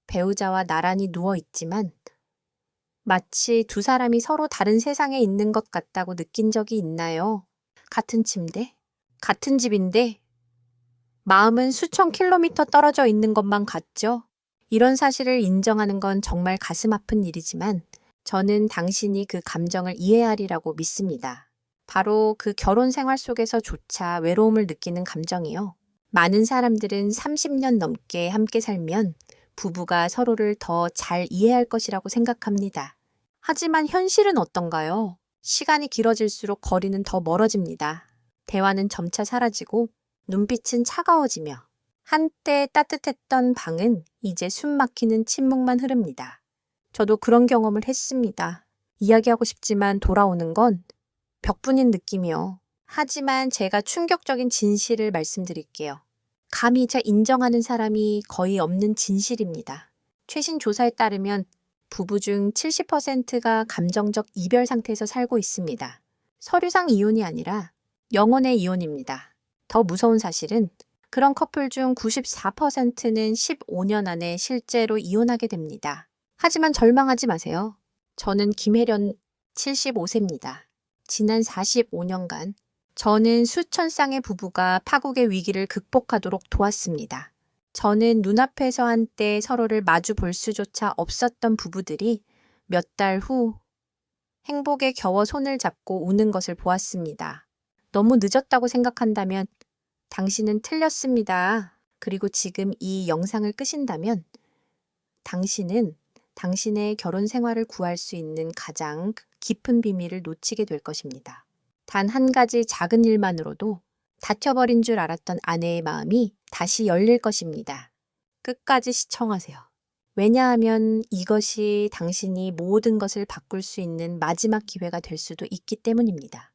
배우자와 나란히 누워 있지만 마치 두 사람이 서로 다른 세상에 있는 것 같다고 느낀 적이 있나요? 같은 침대? 같은 집인데 마음은 수천 킬로미터 떨어져 있는 것만 같죠? 이런 사실을 인정하는 건 정말 가슴 아픈 일이지만 저는 당신이 그 감정을 이해하리라고 믿습니다. 바로 그 결혼 생활 속에서조차 외로움을 느끼는 감정이요. 많은 사람들은 30년 넘게 함께 살면 부부가 서로를 더 잘 이해할 것이라고 생각합니다. 하지만 현실은 어떤가요? 시간이 길어질수록 거리는 더 멀어집니다. 대화는 점차 사라지고 눈빛은 차가워지며 한때 따뜻했던 방은 이제 숨 막히는 침묵만 흐릅니다. 저도 그런 경험을 했습니다. 이야기하고 싶지만 돌아오는 건 벽뿐인 느낌이요. 하지만 제가 충격적인 진실을 말씀드릴게요. 감히 인정하는 사람이 거의 없는 진실입니다. 최신 조사에 따르면 부부 중 70%가 감정적 이별 상태에서 살고 있습니다. 서류상 이혼이 아니라 영혼의 이혼입니다. 더 무서운 사실은 그런 커플 중 94%는 15년 안에 실제로 이혼하게 됩니다. 하지만 절망하지 마세요. 저는 김혜련 75세입니다. 지난 45년간 저는 수천 쌍의 부부가 파국의 위기를 극복하도록 도왔습니다. 저는 눈앞에서 한때 서로를 마주 볼 수조차 없었던 부부들이 몇 달 후 행복에 겨워 손을 잡고 우는 것을 보았습니다. 너무 늦었다고 생각한다면 당신은 틀렸습니다. 그리고 지금 이 영상을 끄신다면 당신은 당신의 결혼 생활을 구할 수 있는 가장 깊은 비밀을 놓치게 될 것입니다. 단 한 가지 작은 일만으로도 닫혀버린 줄 알았던 아내의 마음이 다시 열릴 것입니다. 끝까지 시청하세요. 왜냐하면 이것이 당신이 모든 것을 바꿀 수 있는 마지막 기회가 될 수도 있기 때문입니다.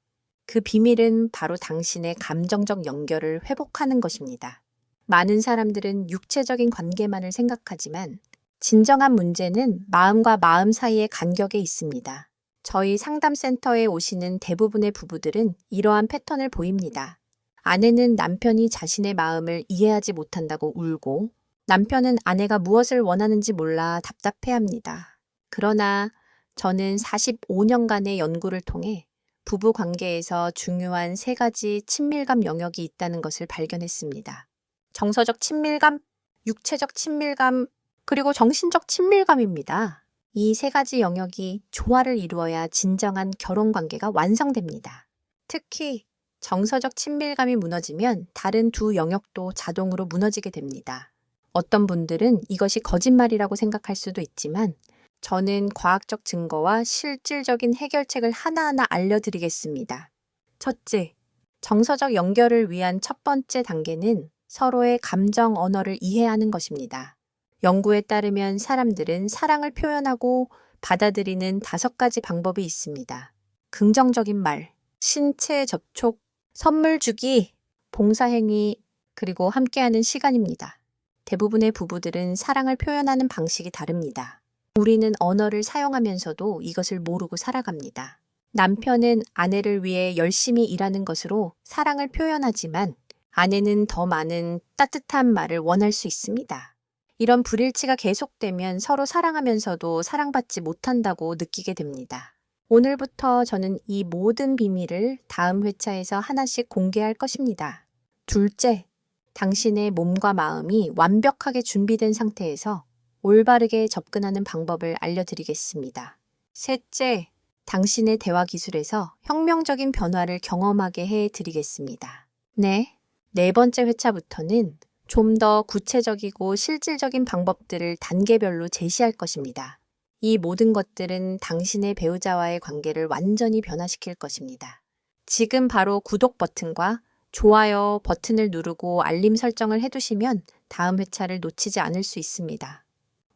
그 비밀은 바로 당신의 감정적 연결을 회복하는 것입니다. 많은 사람들은 육체적인 관계만을 생각하지만 진정한 문제는 마음과 마음 사이의 간격에 있습니다. 저희 상담센터에 오시는 대부분의 부부들은 이러한 패턴을 보입니다. 아내는 남편이 자신의 마음을 이해하지 못한다고 울고 남편은 아내가 무엇을 원하는지 몰라 답답해합니다. 그러나 저는 45년간의 연구를 통해 부부 관계에서 중요한 3가지 친밀감 영역이 있다는 것을 발견했습니다. 정서적 친밀감, 육체적 친밀감, 그리고 정신적 친밀감입니다. 이 3가지 영역이 조화를 이루어야 진정한 결혼 관계가 완성됩니다. 특히 정서적 친밀감이 무너지면 다른 두 영역도 자동으로 무너지게 됩니다. 어떤 분들은 이것이 거짓말이라고 생각할 수도 있지만 저는 과학적 증거와 실질적인 해결책을 하나하나 알려드리겠습니다. 첫째, 정서적 연결을 위한 첫 번째 단계는 서로의 감정 언어를 이해하는 것입니다. 연구에 따르면 사람들은 사랑을 표현하고 받아들이는 5가지 방법이 있습니다. 긍정적인 말, 신체 접촉, 선물 주기, 봉사행위, 그리고 함께하는 시간입니다. 대부분의 부부들은 사랑을 표현하는 방식이 다릅니다. 우리는 언어를 사용하면서도 이것을 모르고 살아갑니다. 남편은 아내를 위해 열심히 일하는 것으로 사랑을 표현하지만 아내는 더 많은 따뜻한 말을 원할 수 있습니다. 이런 불일치가 계속되면 서로 사랑하면서도 사랑받지 못한다고 느끼게 됩니다. 오늘부터 저는 이 모든 비밀을 다음 회차에서 하나씩 공개할 것입니다. 둘째, 당신의 몸과 마음이 완벽하게 준비된 상태에서 올바르게 접근하는 방법을 알려드리겠습니다. 셋째, 당신의 대화 기술에서 혁명적인 변화를 경험하게 해드리겠습니다. 네 번째 회차부터는 좀 더 구체적이고 실질적인 방법들을 단계별로 제시할 것입니다. 이 모든 것들은 당신의 배우자와의 관계를 완전히 변화시킬 것입니다. 지금 바로 구독 버튼과 좋아요 버튼을 누르고 알림 설정을 해두시면 다음 회차를 놓치지 않을 수 있습니다.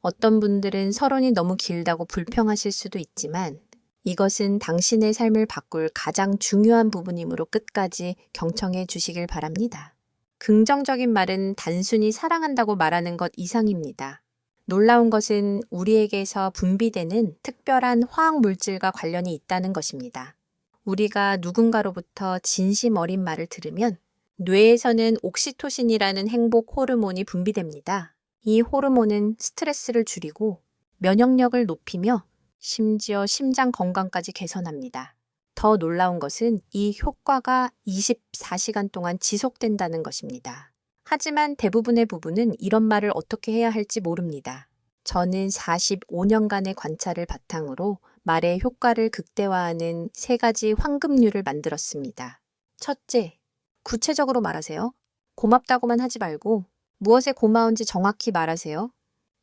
어떤 분들은 서론이 너무 길다고 불평하실 수도 있지만 이것은 당신의 삶을 바꿀 가장 중요한 부분이므로 끝까지 경청해 주시길 바랍니다. 긍정적인 말은 단순히 사랑한다고 말하는 것 이상입니다. 놀라운 것은 우리에게서 분비되는 특별한 화학 물질과 관련이 있다는 것입니다. 우리가 누군가로부터 진심 어린 말을 들으면 뇌에서는 옥시토신이라는 행복 호르몬이 분비됩니다. 이 호르몬은 스트레스를 줄이고 면역력을 높이며 심지어 심장 건강까지 개선합니다. 더 놀라운 것은 이 효과가 24시간 동안 지속된다는 것입니다. 하지만 대부분의 부부는 이런 말을 어떻게 해야 할지 모릅니다. 저는 45년간의 관찰을 바탕으로 말의 효과를 극대화하는 3가지 황금률을 만들었습니다. 첫째, 구체적으로 말하세요. 고맙다고만 하지 말고 무엇에 고마운지 정확히 말하세요.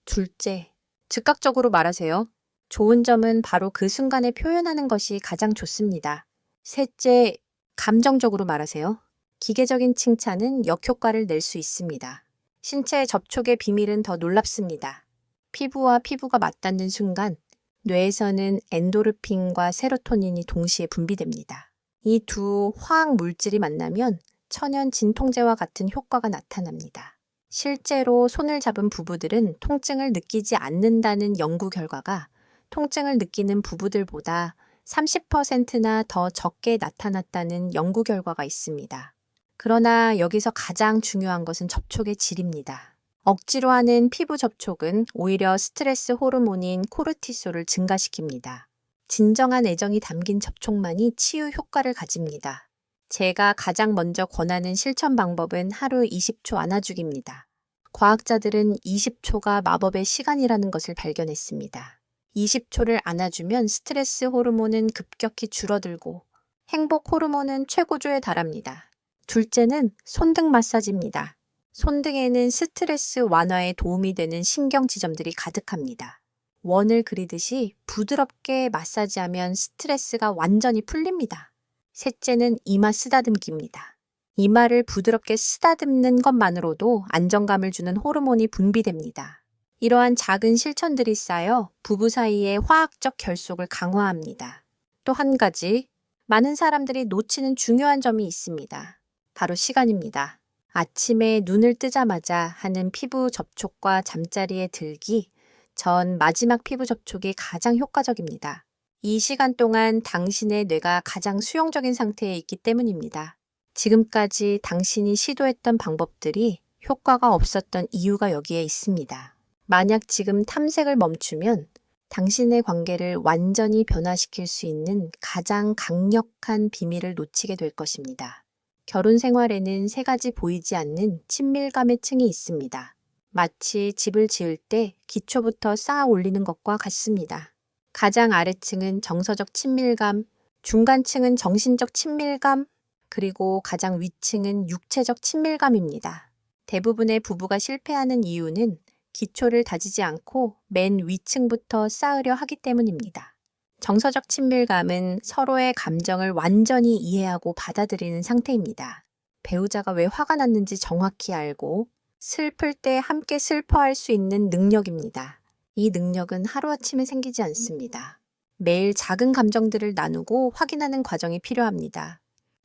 둘째, 즉각적으로 말하세요. 좋은 점은 바로 그 순간에 표현하는 것이 가장 좋습니다. 셋째, 감정적으로 말하세요. 기계적인 칭찬은 역효과를 낼 수 있습니다. 신체 접촉의 비밀은 더 놀랍습니다. 피부와 피부가 맞닿는 순간 뇌에서는 엔도르핀과 세로토닌이 동시에 분비됩니다. 이 두 화학 물질이 만나면 천연 진통제와 같은 효과가 나타납니다. 실제로 손을 잡은 부부들은 통증을 느끼지 않는다는 연구 결과가 통증을 느끼는 부부들보다 30%나 더 적게 나타났다는 연구 결과가 있습니다. 그러나 여기서 가장 중요한 것은 접촉의 질입니다. 억지로 하는 피부 접촉은 오히려 스트레스 호르몬인 코르티솔을 증가시킵니다. 진정한 애정이 담긴 접촉만이 치유 효과를 가집니다. 제가 가장 먼저 권하는 실천 방법은 하루 20초 안아주기입니다. 과학자들은 20초가 마법의 시간이라는 것을 발견했습니다. 20초를 안아주면 스트레스 호르몬은 급격히 줄어들고 행복 호르몬은 최고조에 달합니다. 둘째는 손등 마사지입니다. 손등에는 스트레스 완화에 도움이 되는 신경 지점들이 가득합니다. 원을 그리듯이 부드럽게 마사지하면 스트레스가 완전히 풀립니다. 셋째는 이마 쓰다듬기입니다. 이마를 부드럽게 쓰다듬는 것만으로도 안정감을 주는 호르몬이 분비됩니다. 이러한 작은 실천들이 쌓여 부부 사이의 화학적 결속을 강화합니다. 또 한 가지, 많은 사람들이 놓치는 중요한 점이 있습니다. 바로 시간입니다. 아침에 눈을 뜨자마자 하는 피부 접촉과 잠자리에 들기 전 마지막 피부 접촉이 가장 효과적입니다. 이 시간 동안 당신의 뇌가 가장 수용적인 상태에 있기 때문입니다. 지금까지 당신이 시도했던 방법들이 효과가 없었던 이유가 여기에 있습니다. 만약 지금 탐색을 멈추면 당신의 관계를 완전히 변화시킬 수 있는 가장 강력한 비밀을 놓치게 될 것입니다. 결혼 생활에는 3가지 보이지 않는 친밀감의 층이 있습니다. 마치 집을 지을 때 기초부터 쌓아 올리는 것과 같습니다. 가장 아래층은 정서적 친밀감, 중간층은 정신적 친밀감, 그리고 가장 위층은 육체적 친밀감입니다. 대부분의 부부가 실패하는 이유는 기초를 다지지 않고 맨 위층부터 쌓으려 하기 때문입니다. 정서적 친밀감은 서로의 감정을 완전히 이해하고 받아들이는 상태입니다. 배우자가 왜 화가 났는지 정확히 알고 슬플 때 함께 슬퍼할 수 있는 능력입니다. 이 능력은 하루아침에 생기지 않습니다. 매일 작은 감정들을 나누고 확인하는 과정이 필요합니다.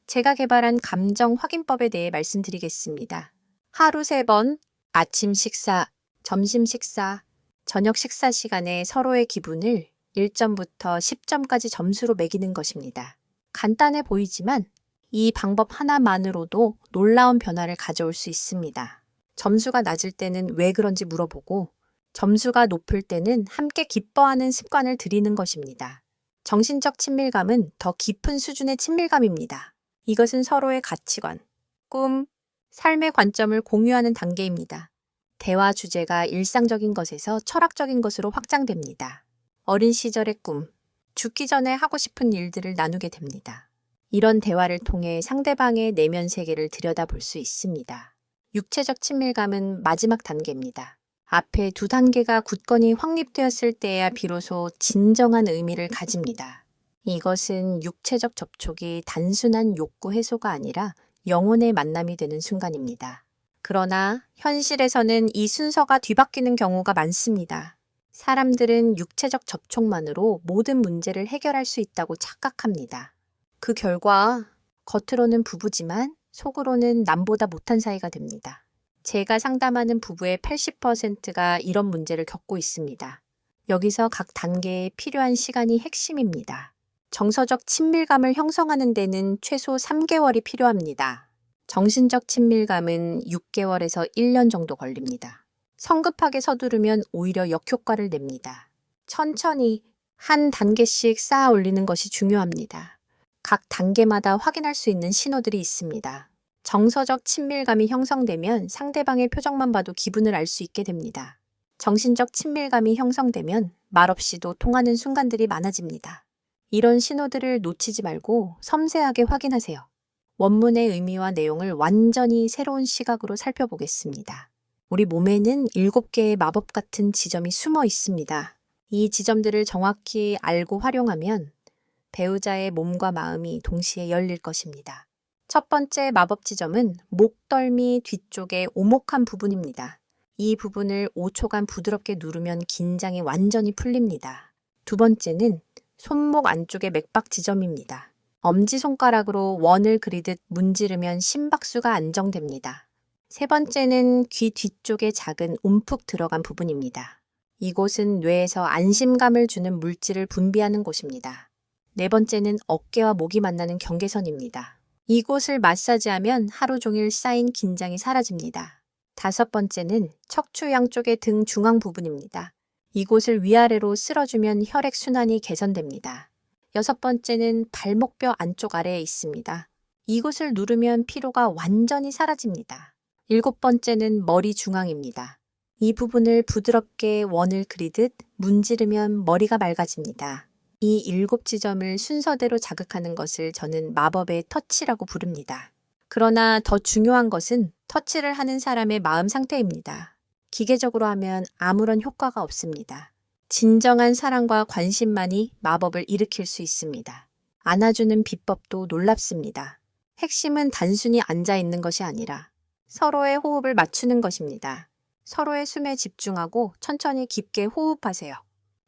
제가 개발한 감정 확인법에 대해 말씀드리겠습니다. 하루 3번, 아침 식사, 점심 식사, 저녁 식사 시간에 서로의 기분을 1점부터 10점까지 점수로 매기는 것입니다. 간단해 보이지만 이 방법 하나만으로도 놀라운 변화를 가져올 수 있습니다. 점수가 낮을 때는 왜 그런지 물어보고 점수가 높을 때는 함께 기뻐하는 습관을 들이는 것입니다. 정신적 친밀감은 더 깊은 수준의 친밀감입니다. 이것은 서로의 가치관, 꿈, 삶의 관점을 공유하는 단계입니다. 대화 주제가 일상적인 것에서 철학적인 것으로 확장됩니다. 어린 시절의 꿈, 죽기 전에 하고 싶은 일들을 나누게 됩니다. 이런 대화를 통해 상대방의 내면 세계를 들여다볼 수 있습니다. 육체적 친밀감은 마지막 단계입니다. 앞에 2단계가 굳건히 확립되었을 때야 비로소 진정한 의미를 가집니다. 이것은 육체적 접촉이 단순한 욕구 해소가 아니라 영혼의 만남이 되는 순간입니다. 그러나 현실에서는 이 순서가 뒤바뀌는 경우가 많습니다. 사람들은 육체적 접촉만으로 모든 문제를 해결할 수 있다고 착각합니다. 그 결과 겉으로는 부부지만 속으로는 남보다 못한 사이가 됩니다. 제가 상담하는 부부의 80%가 이런 문제를 겪고 있습니다. 여기서 각 단계에 필요한 시간이 핵심입니다. 정서적 친밀감을 형성하는 데는 최소 3개월이 필요합니다. 정신적 친밀감은 6개월에서 1년 정도 걸립니다. 성급하게 서두르면 오히려 역효과를 냅니다. 천천히 한 단계씩 쌓아 올리는 것이 중요합니다. 각 단계마다 확인할 수 있는 신호들이 있습니다. 정서적 친밀감이 형성되면 상대방의 표정만 봐도 기분을 알 수 있게 됩니다. 정신적 친밀감이 형성되면 말없이도 통하는 순간들이 많아집니다. 이런 신호들을 놓치지 말고 섬세하게 확인하세요. 원문의 의미와 내용을 완전히 새로운 시각으로 살펴보겠습니다. 우리 몸에는 7개의 마법 같은 지점이 숨어 있습니다. 이 지점들을 정확히 알고 활용하면 배우자의 몸과 마음이 동시에 열릴 것입니다. 첫 번째 마법 지점은 목덜미 뒤쪽의 오목한 부분입니다. 이 부분을 5초간 부드럽게 누르면 긴장이 완전히 풀립니다. 두 번째는 손목 안쪽의 맥박 지점입니다. 엄지손가락으로 원을 그리듯 문지르면 심박수가 안정됩니다. 세 번째는 귀 뒤쪽에 작은 움푹 들어간 부분입니다. 이곳은 뇌에서 안심감을 주는 물질을 분비하는 곳입니다. 네 번째는 어깨와 목이 만나는 경계선입니다. 이곳을 마사지하면 하루 종일 쌓인 긴장이 사라집니다. 다섯 번째는 척추 양쪽의 등 중앙 부분입니다. 이곳을 위아래로 쓸어주면 혈액순환이 개선됩니다. 여섯 번째는 발목뼈 안쪽 아래에 있습니다. 이곳을 누르면 피로가 완전히 사라집니다. 일곱 번째는 머리 중앙입니다. 이 부분을 부드럽게 원을 그리듯 문지르면 머리가 맑아집니다. 이 7지점을 순서대로 자극하는 것을 저는 마법의 터치라고 부릅니다. 그러나 더 중요한 것은 터치를 하는 사람의 마음 상태입니다. 기계적으로 하면 아무런 효과가 없습니다. 진정한 사랑과 관심만이 마법을 일으킬 수 있습니다. 안아주는 비법도 놀랍습니다. 핵심은 단순히 앉아 있는 것이 아니라 서로의 호흡을 맞추는 것입니다. 서로의 숨에 집중하고 천천히 깊게 호흡하세요.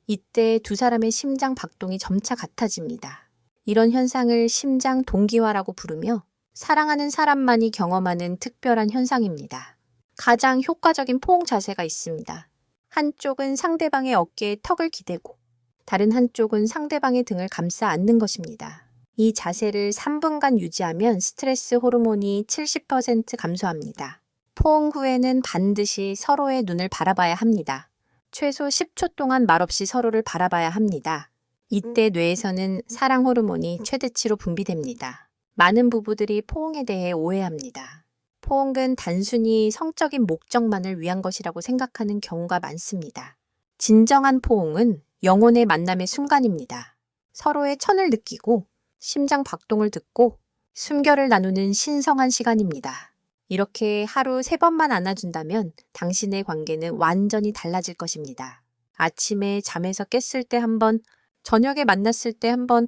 이때 두 사람의 심장 박동이 점차 같아집니다. 이런 현상을 심장 동기화라고 부르며 사랑하는 사람만이 경험하는 특별한 현상입니다. 가장 효과적인 포옹 자세가 있습니다. 한쪽은 상대방의 어깨에 턱을 기대고 다른 한쪽은 상대방의 등을 감싸 안는 것입니다. 이 자세를 3분간 유지하면 스트레스 호르몬이 70% 감소합니다. 포옹 후에는 반드시 서로의 눈을 바라봐야 합니다. 최소 10초 동안 말없이 서로를 바라봐야 합니다. 이때 뇌에서는 사랑 호르몬이 최대치로 분비됩니다. 많은 부부들이 포옹에 대해 오해합니다. 포옹은 단순히 성적인 목적만을 위한 것이라고 생각하는 경우가 많습니다. 진정한 포옹은 영혼의 만남의 순간입니다. 서로의 천을 느끼고 심장 박동을 듣고 숨결을 나누는 신성한 시간입니다. 이렇게 하루 3번만 안아준다면 당신의 관계는 완전히 달라질 것입니다. 아침에 잠에서 깼을 때 한 번, 저녁에 만났을 때 한 번,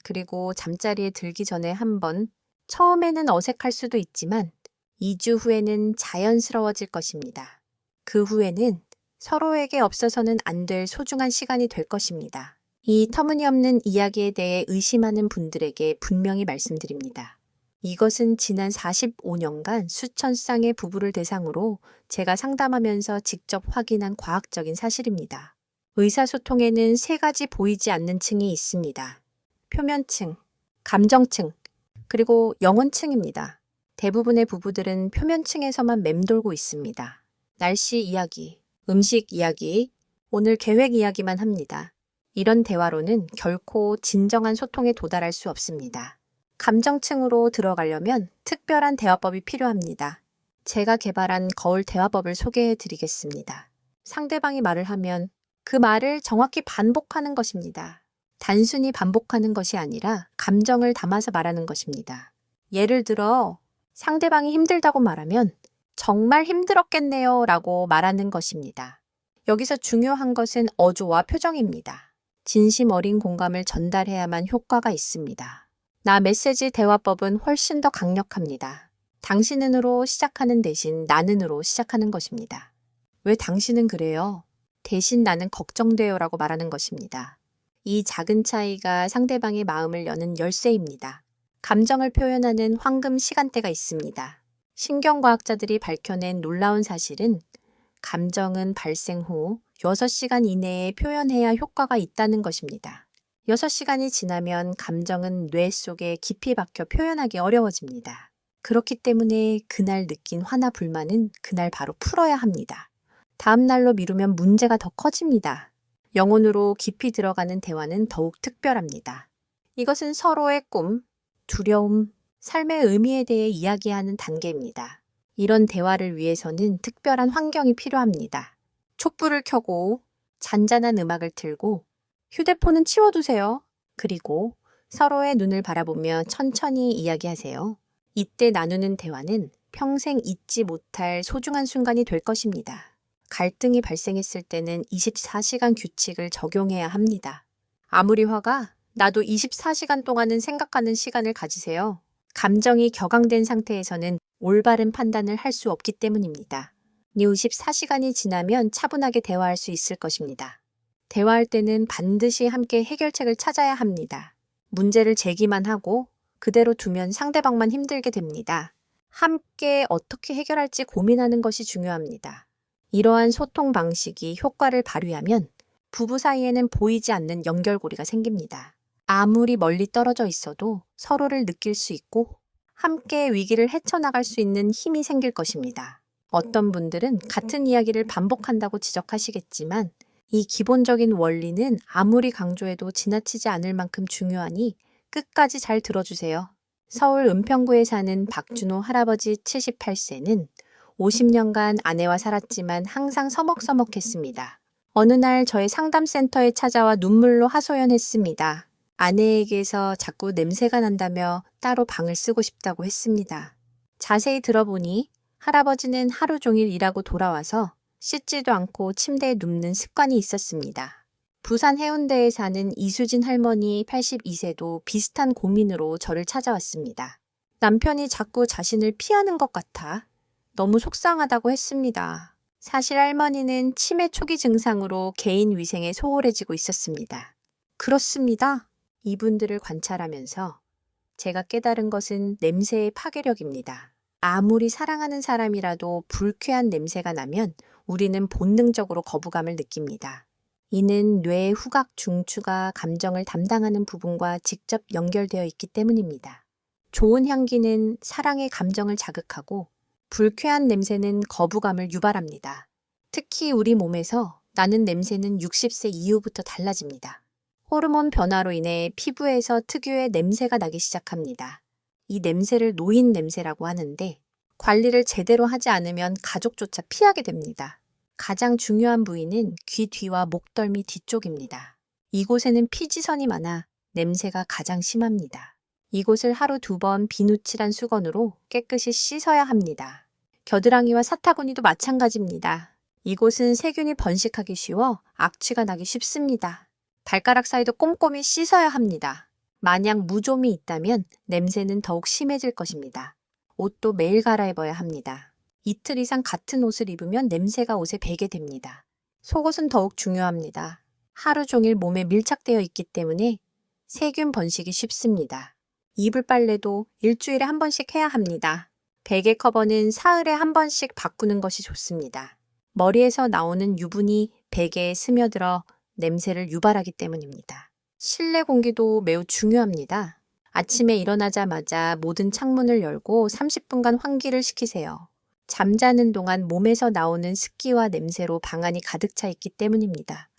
그리고 잠자리에 들기 전에 한 번. 처음에는 어색할 수도 있지만 2주 후에는 자연스러워질 것입니다. 그 후에는 서로에게 없어서는 안 될 소중한 시간이 될 것입니다. 이 터무니없는 이야기에 대해 의심하는 분들에게 분명히 말씀드립니다. 이것은 지난 45년간 수천 쌍의 부부를 대상으로 제가 상담하면서 직접 확인한 과학적인 사실입니다. 의사소통에는 3가지 보이지 않는 층이 있습니다. 표면층, 감정층, 그리고 영혼층입니다. 대부분의 부부들은 표면층에서만 맴돌고 있습니다. 날씨 이야기, 음식 이야기, 오늘 계획 이야기만 합니다. 이런 대화로는 결코 진정한 소통에 도달할 수 없습니다. 감정층으로 들어가려면 특별한 대화법이 필요합니다. 제가 개발한 거울 대화법을 소개해 드리겠습니다. 상대방이 말을 하면 그 말을 정확히 반복하는 것입니다. 단순히 반복하는 것이 아니라 감정을 담아서 말하는 것입니다. 예를 들어 상대방이 힘들다고 말하면 정말 힘들었겠네요 라고 말하는 것입니다. 여기서 중요한 것은 어조와 표정입니다. 진심 어린 공감을 전달해야만 효과가 있습니다. 나 메시지 대화법은 훨씬 더 강력합니다. 당신은으로 시작하는 대신 나는으로 시작하는 것입니다. 왜 당신은 그래요? 대신 나는 걱정돼요 라고 말하는 것입니다. 이 작은 차이가 상대방의 마음을 여는 열쇠입니다. 감정을 표현하는 황금 시간대가 있습니다. 신경과학자들이 밝혀낸 놀라운 사실은 감정은 발생 후 6시간 이내에 표현해야 효과가 있다는 것입니다. 6시간이 지나면 감정은 뇌 속에 깊이 박혀 표현하기 어려워집니다. 그렇기 때문에 그날 느낀 화나 불만은 그날 바로 풀어야 합니다. 다음 날로 미루면 문제가 더 커집니다. 영혼으로 깊이 들어가는 대화는 더욱 특별합니다. 이것은 서로의 꿈, 두려움, 삶의 의미에 대해 이야기하는 단계입니다. 이런 대화를 위해서는 특별한 환경이 필요합니다. 촛불을 켜고 잔잔한 음악을 틀고 휴대폰은 치워두세요. 그리고 서로의 눈을 바라보며 천천히 이야기하세요. 이때 나누는 대화는 평생 잊지 못할 소중한 순간이 될 것입니다. 갈등이 발생했을 때는 24시간 규칙을 적용해야 합니다. 아무리 화가 나도 24시간 동안은 생각하는 시간을 가지세요. 감정이 격앙된 상태에서는 올바른 판단을 할 수 없기 때문입니다. 24시간이 지나면 차분하게 대화할 수 있을 것입니다. 대화할 때는 반드시 함께 해결책을 찾아야 합니다. 문제를 제기만 하고 그대로 두면 상대방만 힘들게 됩니다. 함께 어떻게 해결할지 고민하는 것이 중요합니다. 이러한 소통 방식이 효과를 발휘하면 부부 사이에는 보이지 않는 연결고리가 생깁니다. 아무리 멀리 떨어져 있어도 서로를 느낄 수 있고 함께 위기를 헤쳐나갈 수 있는 힘이 생길 것입니다. 어떤 분들은 같은 이야기를 반복한다고 지적하시겠지만 이 기본적인 원리는 아무리 강조해도 지나치지 않을 만큼 중요하니 끝까지 잘 들어주세요. 서울 은평구에 사는 박준호 할아버지 78세는 50년간 아내와 살았지만 항상 서먹서먹했습니다. 어느 날 저의 상담센터에 찾아와 눈물로 하소연했습니다. 아내에게서 자꾸 냄새가 난다며 따로 방을 쓰고 싶다고 했습니다. 자세히 들어보니 할아버지는 하루 종일 일하고 돌아와서 씻지도 않고 침대에 눕는 습관이 있었습니다. 부산 해운대에 사는 이수진 할머니 82세도 비슷한 고민으로 저를 찾아왔습니다. 남편이 자꾸 자신을 피하는 것 같아 너무 속상하다고 했습니다. 사실 할머니는 치매 초기 증상으로 개인 위생에 소홀해지고 있었습니다. 그렇습니다. 이분들을 관찰하면서 제가 깨달은 것은 냄새의 파괴력입니다. 아무리 사랑하는 사람이라도 불쾌한 냄새가 나면 우리는 본능적으로 거부감을 느낍니다. 이는 뇌의 후각 중추가 감정을 담당하는 부분과 직접 연결되어 있기 때문입니다. 좋은 향기는 사랑의 감정을 자극하고 불쾌한 냄새는 거부감을 유발합니다. 특히 우리 몸에서 나는 냄새는 60세 이후부터 달라집니다. 호르몬 변화로 인해 피부에서 특유의 냄새가 나기 시작합니다. 이 냄새를 노인 냄새라고 하는데 관리를 제대로 하지 않으면 가족조차 피하게 됩니다. 가장 중요한 부위는 귀 뒤와 목덜미 뒤쪽입니다. 이곳에는 피지선이 많아 냄새가 가장 심합니다. 이곳을 하루 2번 비누칠한 수건으로 깨끗이 씻어야 합니다. 겨드랑이와 사타구니도 마찬가지입니다. 이곳은 세균이 번식하기 쉬워 악취가 나기 쉽습니다. 발가락 사이도 꼼꼼히 씻어야 합니다. 만약 무좀이 있다면 냄새는 더욱 심해질 것입니다. 옷도 매일 갈아입어야 합니다. 이틀 이상 같은 옷을 입으면 냄새가 옷에 배게 됩니다. 속옷은 더욱 중요합니다. 하루 종일 몸에 밀착되어 있기 때문에 세균 번식이 쉽습니다. 이불 빨래도 일주일에 한 번씩 해야 합니다. 베개 커버는 사흘에 한 번씩 바꾸는 것이 좋습니다. 머리에서 나오는 유분이 베개에 스며들어 냄새를 유발하기 때문입니다. 실내 공기도 매우 중요합니다. 아침에 일어나자마자 모든 창문을 열고 30분간 환기를 시키세요. 잠자는 동안 몸에서 나오는 습기와 냄새로 방안이 가득 차 있기 때문입니다.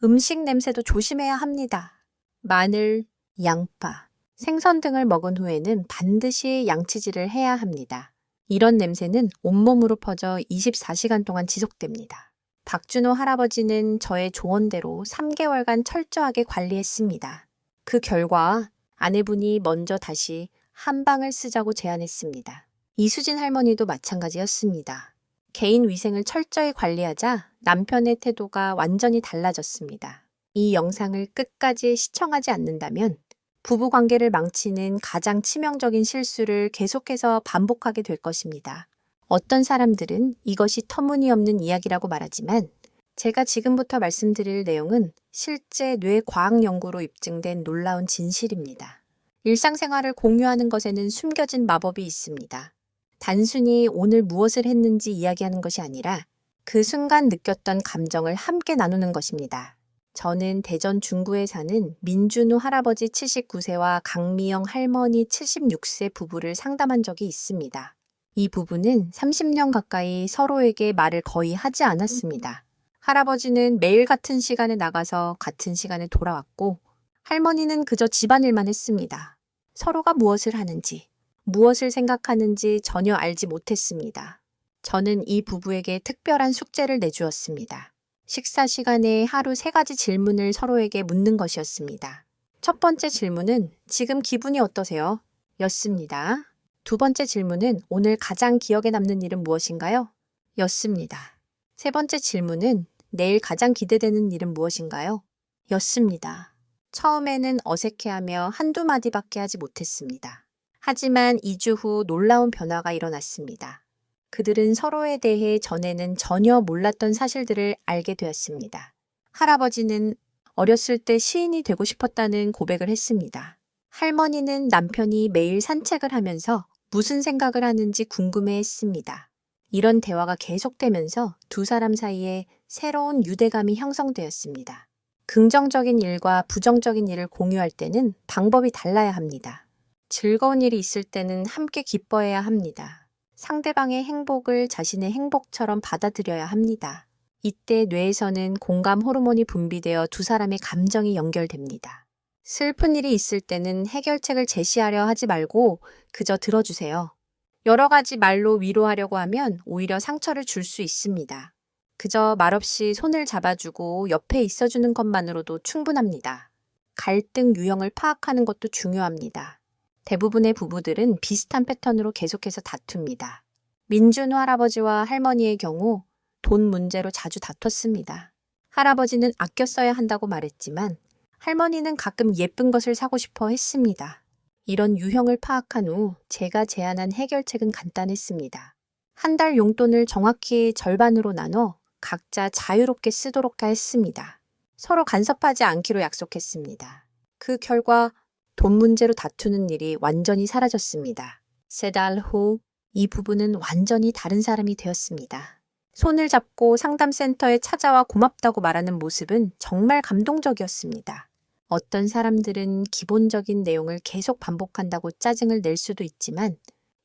음식 냄새도 조심해야 합니다. 마늘, 양파, 생선 등을 먹은 후에는 반드시 양치질을 해야 합니다. 이런 냄새는 온몸으로 퍼져 24시간 동안 지속됩니다. 박준호 할아버지는 저의 조언대로 3개월간 철저하게 관리했습니다. 그 결과 아내분이 먼저 다시 한방을 쓰자고 제안했습니다. 이수진 할머니도 마찬가지였습니다. 개인 위생을 철저히 관리하자 남편의 태도가 완전히 달라졌습니다. 이 영상을 끝까지 시청하지 않는다면 부부관계를 망치는 가장 치명적인 실수를 계속해서 반복하게 될 것입니다. 어떤 사람들은 이것이 터무니없는 이야기라고 말하지만 제가 지금부터 말씀드릴 내용은 실제 뇌과학 연구로 입증된 놀라운 진실입니다. 일상생활을 공유하는 것에는 숨겨진 마법이 있습니다. 단순히 오늘 무엇을 했는지 이야기하는 것이 아니라 그 순간 느꼈던 감정을 함께 나누는 것입니다. 저는 대전 중구에 사는 민준우 할아버지 79세와 강미영 할머니 76세 부부를 상담한 적이 있습니다. 이 부부는 30년 가까이 서로에게 말을 거의 하지 않았습니다. 할아버지는 매일 같은 시간에 나가서 같은 시간에 돌아왔고, 할머니는 그저 집안일만 했습니다. 서로가 무엇을 하는지, 무엇을 생각하는지 전혀 알지 못했습니다. 저는 이 부부에게 특별한 숙제를 내주었습니다. 식사 시간에 하루 3가지 질문을 서로에게 묻는 것이었습니다. 첫 번째 질문은 지금 기분이 어떠세요? 였습니다. 두 번째 질문은 오늘 가장 기억에 남는 일은 무엇인가요? 였습니다. 세 번째 질문은 내일 가장 기대되는 일은 무엇인가요? 였습니다. 처음에는 어색해하며 한두 마디밖에 하지 못했습니다. 하지만 2주 후 놀라운 변화가 일어났습니다. 그들은 서로에 대해 전에는 전혀 몰랐던 사실들을 알게 되었습니다. 할아버지는 어렸을 때 시인이 되고 싶었다는 고백을 했습니다. 할머니는 남편이 매일 산책을 하면서 무슨 생각을 하는지 궁금해했습니다. 이런 대화가 계속되면서 두 사람 사이에 새로운 유대감이 형성되었습니다. 긍정적인 일과 부정적인 일을 공유할 때는 방법이 달라야 합니다. 즐거운 일이 있을 때는 함께 기뻐해야 합니다. 상대방의 행복을 자신의 행복처럼 받아들여야 합니다. 이때 뇌에서는 공감 호르몬이 분비되어 두 사람의 감정이 연결됩니다. 슬픈 일이 있을 때는 해결책을 제시하려 하지 말고 그저 들어주세요. 여러 가지 말로 위로하려고 하면 오히려 상처를 줄 수 있습니다. 그저 말없이 손을 잡아주고 옆에 있어주는 것만으로도 충분합니다. 갈등 유형을 파악하는 것도 중요합니다. 대부분의 부부들은 비슷한 패턴으로 계속해서 다툽니다. 민준호 할아버지와 할머니의 경우 돈 문제로 자주 다퉜습니다. 할아버지는 아껴 써야 한다고 말했지만 할머니는 가끔 예쁜 것을 사고 싶어 했습니다. 이런 유형을 파악한 후 제가 제안한 해결책은 간단했습니다. 한 달 용돈을 정확히 절반으로 나눠 각자 자유롭게 쓰도록 했습니다. 서로 간섭하지 않기로 약속했습니다. 그 결과 돈 문제로 다투는 일이 완전히 사라졌습니다. 3달 후 이 부부는 완전히 다른 사람이 되었습니다. 손을 잡고 상담센터에 찾아와 고맙다고 말하는 모습은 정말 감동적이었습니다. 어떤 사람들은 기본적인 내용을 계속 반복한다고 짜증을 낼 수도 있지만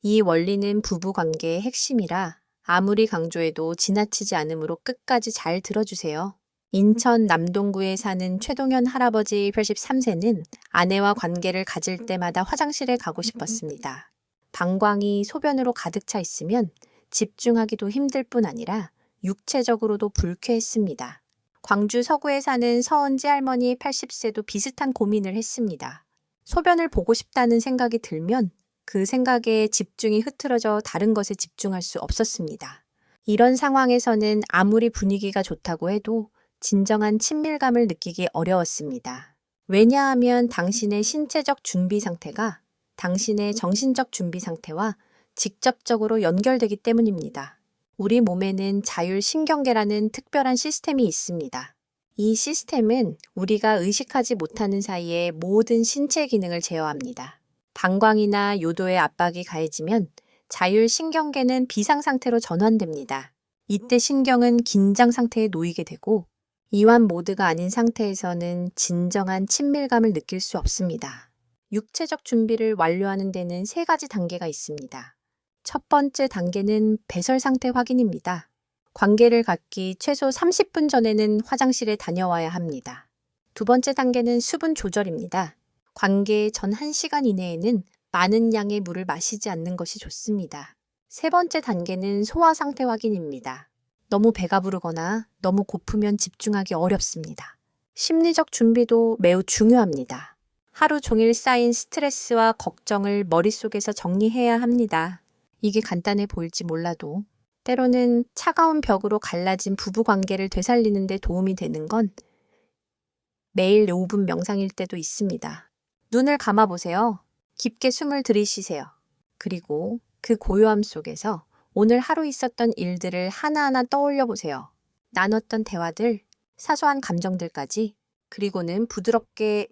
이 원리는 부부관계의 핵심이라 아무리 강조해도 지나치지 않으므로 끝까지 잘 들어주세요. 인천 남동구에 사는 최동현 할아버지 83세는 아내와 관계를 가질 때마다 화장실에 가고 싶었습니다. 방광이 소변으로 가득 차 있으면 집중하기도 힘들 뿐 아니라 육체적으로도 불쾌했습니다. 광주 서구에 사는 서은지 할머니 80세도 비슷한 고민을 했습니다. 소변을 보고 싶다는 생각이 들면 그 생각에 집중이 흐트러져 다른 것에 집중할 수 없었습니다. 이런 상황에서는 아무리 분위기가 좋다고 해도 진정한 친밀감을 느끼기 어려웠습니다. 왜냐하면 당신의 신체적 준비 상태가 당신의 정신적 준비 상태와 직접적으로 연결되기 때문입니다. 우리 몸에는 자율신경계라는 특별한 시스템이 있습니다. 이 시스템은 우리가 의식하지 못하는 사이에 모든 신체 기능을 제어합니다. 방광이나 요도의 압박이 가해지면 자율신경계는 비상 상태로 전환됩니다. 이때 신경은 긴장 상태에 놓이게 되고 이완 모드가 아닌 상태에서는 진정한 친밀감을 느낄 수 없습니다. 육체적 준비를 완료하는 데는 3가지 단계가 있습니다. 첫 번째 단계는 배설 상태 확인입니다. 관계를 갖기 최소 30분 전에는 화장실에 다녀와야 합니다. 두 번째 단계는 수분 조절입니다. 관계 전 1시간 이내에는 많은 양의 물을 마시지 않는 것이 좋습니다. 세 번째 단계는 소화 상태 확인입니다. 너무 배가 부르거나 너무 고프면 집중하기 어렵습니다. 심리적 준비도 매우 중요합니다. 하루 종일 쌓인 스트레스와 걱정을 머릿속에서 정리해야 합니다. 이게 간단해 보일지 몰라도 때로는 차가운 벽으로 갈라진 부부관계를 되살리는 데 도움이 되는 건 매일 5분 명상일 때도 있습니다. 눈을 감아보세요. 깊게 숨을 들이쉬세요. 그리고 그 고요함 속에서 오늘 하루 있었던 일들을 하나하나 떠올려 보세요. 나눴던 대화들, 사소한 감정들까지, 그리고는 부드럽게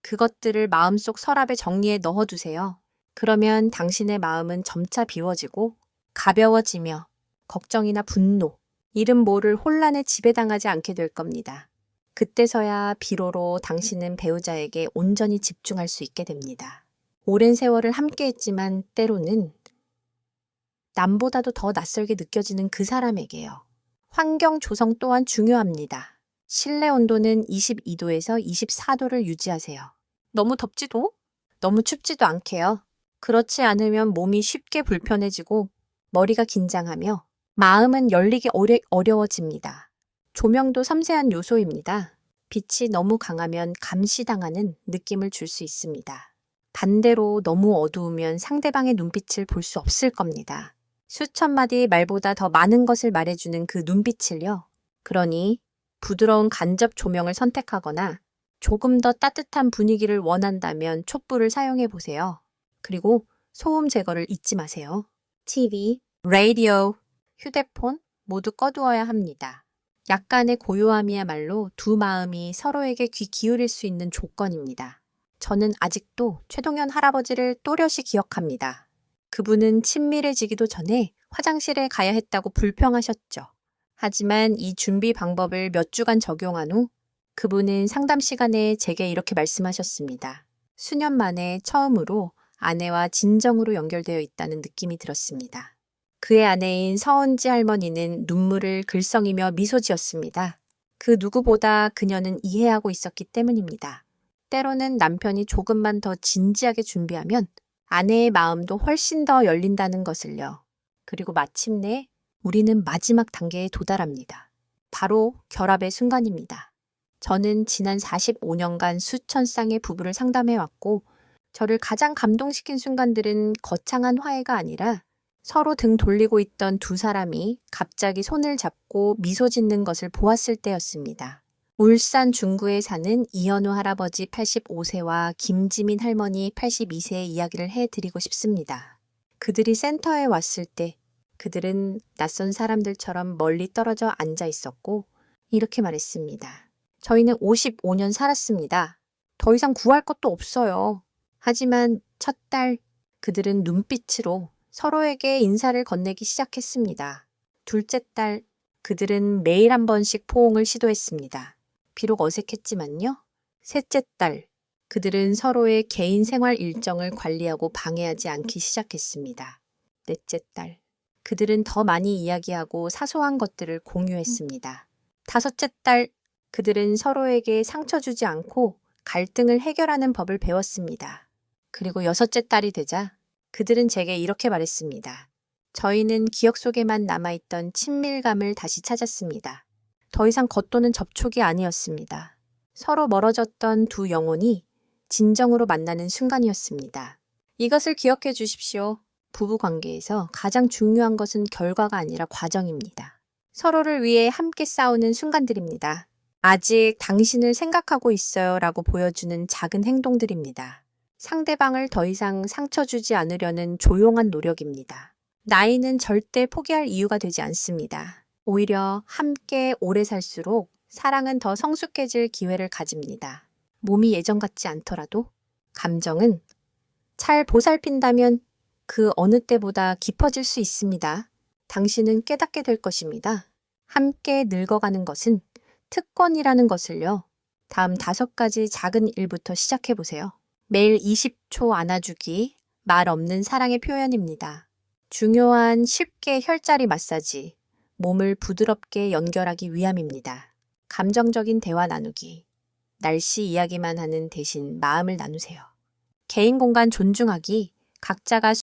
그것들을 마음속 서랍에 정리해 넣어두세요. 그러면 당신의 마음은 점차 비워지고 가벼워지며 걱정이나 분노, 이름 모를 혼란에 지배당하지 않게 될 겁니다. 그때서야 비로소 당신은 배우자에게 온전히 집중할 수 있게 됩니다. 오랜 세월을 함께했지만 때로는 남보다도 더 낯설게 느껴지는 그 사람에게요. 환경 조성 또한 중요합니다. 실내 온도는 22도에서 24도를 유지하세요. 너무 덥지도, 너무 춥지도 않게요. 그렇지 않으면 몸이 쉽게 불편해지고 머리가 긴장하며 마음은 열리기 어려워집니다. 조명도 섬세한 요소입니다. 빛이 너무 강하면 감시당하는 느낌을 줄 수 있습니다. 반대로 너무 어두우면 상대방의 눈빛을 볼 수 없을 겁니다. 수천 마디 말보다 더 많은 것을 말해주는 그 눈빛을요. 그러니 부드러운 간접 조명을 선택하거나 조금 더 따뜻한 분위기를 원한다면 촛불을 사용해 보세요. 그리고 소음 제거를 잊지 마세요. TV, 라디오, 휴대폰 모두 꺼두어야 합니다. 약간의 고요함이야말로 두 마음이 서로에게 귀 기울일 수 있는 조건입니다. 저는 아직도 최동현 할아버지를 또렷이 기억합니다. 그분은 친밀해지기도 전에 화장실에 가야 했다고 불평하셨죠. 하지만 이 준비 방법을 몇 주간 적용한 후 그분은 상담 시간에 제게 이렇게 말씀하셨습니다. 수년 만에 처음으로 아내와 진정으로 연결되어 있다는 느낌이 들었습니다. 그의 아내인 서은지 할머니는 눈물을 글썽이며 미소 지었습니다. 그 누구보다 그녀는 이해하고 있었기 때문입니다. 때로는 남편이 조금만 더 진지하게 준비하면 아내의 마음도 훨씬 더 열린다는 것을요. 그리고 마침내 우리는 마지막 단계에 도달합니다. 바로 결합의 순간입니다. 저는 지난 45년간 수천 쌍의 부부를 상담해왔고 저를 가장 감동시킨 순간들은 거창한 화해가 아니라 서로 등 돌리고 있던 두 사람이 갑자기 손을 잡고 미소 짓는 것을 보았을 때였습니다. 울산 중구에 사는 이현우 할아버지 85세와 김지민 할머니 82세의 이야기를 해드리고 싶습니다. 그들이 센터에 왔을 때 그들은 낯선 사람들처럼 멀리 떨어져 앉아 있었고 이렇게 말했습니다. 저희는 55년 살았습니다. 더 이상 구할 것도 없어요. 하지만 첫 달 그들은 눈빛으로 서로에게 인사를 건네기 시작했습니다. 둘째 달 그들은 매일 한 번씩 포옹을 시도했습니다. 비록 어색했지만요. 셋째 달 그들은 서로의 개인 생활 일정을 관리하고 방해하지 않기 시작했습니다. 넷째 달 그들은 더 많이 이야기하고 사소한 것들을 공유했습니다. 다섯째 달 그들은 서로에게 상처 주지 않고 갈등을 해결하는 법을 배웠습니다. 그리고 여섯째 달이 되자 그들은 제게 이렇게 말했습니다. 저희는 기억 속에만 남아있던 친밀감을 다시 찾았습니다. 더 이상 겉도는 접촉이 아니었습니다. 서로 멀어졌던 두 영혼이 진정으로 만나는 순간이었습니다. 이것을 기억해 주십시오. 부부관계에서 가장 중요한 것은 결과가 아니라 과정입니다. 서로를 위해 함께 싸우는 순간들입니다. 아직 당신을 생각하고 있어요 라고 보여주는 작은 행동들입니다. 상대방을 더 이상 상처 주지 않으려는 조용한 노력입니다. 나이는 절대 포기할 이유가 되지 않습니다. 오히려 함께 오래 살수록 사랑은 더 성숙해질 기회를 가집니다. 몸이 예전 같지 않더라도 감정은 잘 보살핀다면 그 어느 때보다 깊어질 수 있습니다. 당신은 깨닫게 될 것입니다. 함께 늙어가는 것은 특권이라는 것을요. 다음 5가지 작은 일부터 시작해 보세요. 매일 20초 안아주기, 말 없는 사랑의 표현입니다. 중요한 쉽게 혈자리 마사지, 몸을 부드럽게 연결하기 위함입니다. 감정적인 대화 나누기, 날씨 이야기만 하는 대신 마음을 나누세요. 개인 공간 존중하기, 각자가